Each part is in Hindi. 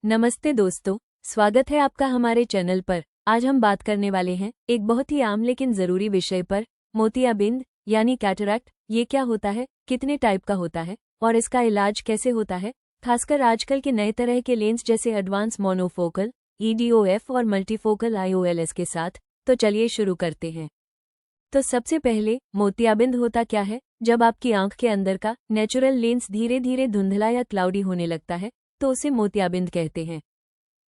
नमस्ते दोस्तों, स्वागत है आपका हमारे चैनल पर। आज हम बात करने वाले हैं एक बहुत ही आम लेकिन ज़रूरी विषय पर, मोतियाबिंद यानी कैटरैक्ट। ये क्या होता है, कितने टाइप का होता है और इसका इलाज कैसे होता है, खासकर आजकल के नए तरह के लेंस जैसे एडवांस मोनोफोकल EDOF और मल्टीफोकल IOLs के साथ। तो चलिए शुरू करते हैं। तो सबसे पहले मोतियाबिंद होता क्या है? जब आपकी आंख के अंदर का नेचुरल लेंस धीरे धीरे धुंधला या क्लाउडी होने लगता है तो उसे मोतियाबिंद कहते हैं।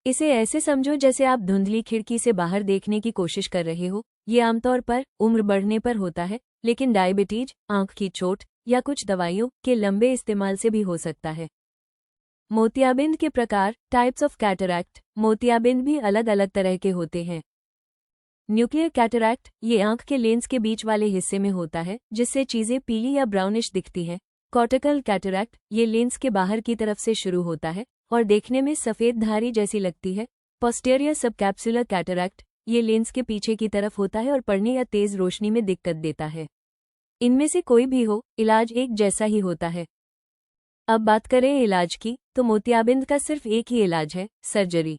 इसे ऐसे समझो जैसे आप धुंधली खिड़की से बाहर देखने की कोशिश कर रहे हो। ये आमतौर पर उम्र बढ़ने पर होता है, लेकिन डायबिटीज, आंख की चोट या कुछ दवाइयों के लंबे इस्तेमाल से भी हो सकता है। मोतियाबिंद के प्रकार, टाइप्स ऑफ कैटरैक्ट। मोतियाबिंद भी अलग अलग तरह के होते हैं। न्यूक्लियर कैटरैक्ट, ये आंख के लेंस के बीच वाले हिस्से में होता है जिससे चीजें पीली या ब्राउनिश दिखती हैं। कॉर्टिकल कैटरैक्ट, ये लेंस के बाहर की तरफ से शुरू होता है और देखने में सफेद धारी जैसी लगती है। पोस्टीरियर सबकैप्सुलर कैटरैक्ट, ये लेंस के पीछे की तरफ होता है और पढ़ने या तेज रोशनी में दिक्कत देता है। इनमें से कोई भी हो, इलाज एक जैसा ही होता है। अब बात करें इलाज की, तो मोतियाबिंद का सिर्फ एक ही इलाज है, सर्जरी।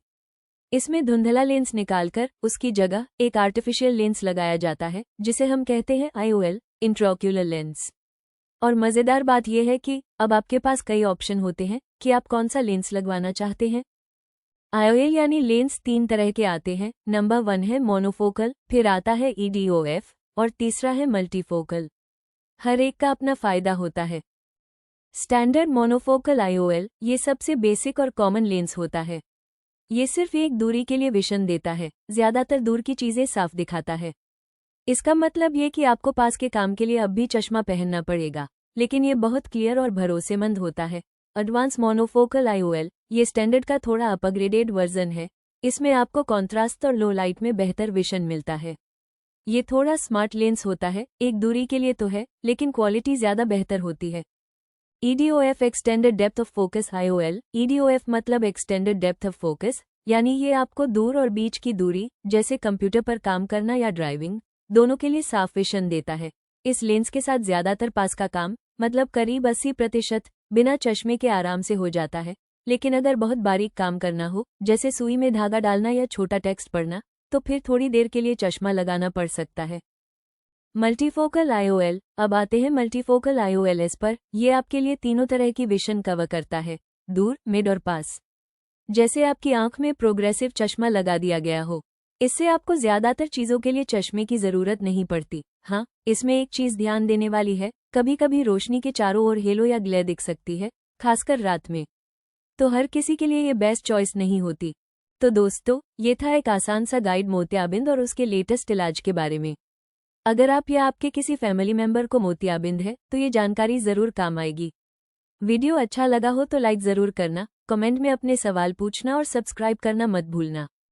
इसमें धुंधला लेंस निकालकर उसकी जगह एक आर्टिफिशियल लेंस लगाया जाता है जिसे हम कहते हैं IOL, इंट्राओक्यूलर लेंस। और मज़ेदार बात यह है कि अब आपके पास कई ऑप्शन होते हैं कि आप कौन सा लेंस लगवाना चाहते हैं। IOL यानी लेंस 3 तरह के आते हैं। नंबर 1 है मोनोफोकल, फिर आता है EDOF और तीसरा है मल्टीफोकल। हर एक का अपना फायदा होता है। स्टैंडर्ड मोनोफोकल IOL ये सबसे बेसिक और कॉमन लेंस होता है। ये सिर्फ एक दूरी के लिए विजन देता है, ज्यादातर दूर की चीजें साफ दिखाता है। इसका मतलब ये कि आपको पास के काम के लिए अब भी चश्मा पहनना पड़ेगा, लेकिन ये बहुत क्लियर और भरोसेमंद होता है। एडवांस मोनोफोकल IOL ये स्टैंडर्ड का थोड़ा अपग्रेडेड वर्जन है। इसमें आपको कॉन्ट्रास्ट और लो लाइट में बेहतर विजन मिलता है। ये थोड़ा स्मार्ट लेंस होता है, एक दूरी के लिए तो है, लेकिन क्वालिटी ज्यादा बेहतर होती है। EDOF extended depth of focus IOL, EDOF मतलब एक्सटेंडेड डेप्थ ऑफ फोकस, यानी ये आपको दूर और बीच की दूरी, जैसे कंप्यूटर पर काम करना या ड्राइविंग, दोनों के लिए साफ विजन देता है। इस लेंस के साथ ज्यादातर पास का काम, मतलब करीब 80%, बिना चश्मे के आराम से हो जाता है। लेकिन अगर बहुत बारीक काम करना हो, जैसे सुई में धागा डालना या छोटा टेक्स्ट पढ़ना, तो फिर थोड़ी देर के लिए चश्मा लगाना पड़ सकता है। मल्टीफोकल IOL, अब आते हैं मल्टीफोकल IOLs पर। ये आपके लिए तीनों तरह की विजन कवर करता है, दूर, मिड और पास। जैसे आपकी आंख में प्रोग्रेसिव चश्मा लगा दिया गया हो। इससे आपको ज्यादातर चीजों के लिए चश्मे की जरूरत नहीं पड़ती। हाँ, इसमें एक चीज ध्यान देने वाली है, कभी कभी रोशनी के चारों ओर हेलो या ग्लेयर दिख सकती है, खासकर रात में। तो हर किसी के लिए ये बेस्ट चॉइस नहीं होती। तो दोस्तों, ये था एक आसान सा गाइड मोतियाबिंद और उसके लेटेस्ट इलाज के बारे में। अगर आप या आपके किसी फैमिली मेंबर को मोतियाबिंद है तो ये जानकारी जरूर काम आएगी। वीडियो अच्छा लगा हो तो लाइक जरूर करना, कमेंट में अपने सवाल पूछना और सब्सक्राइब करना मत भूलना।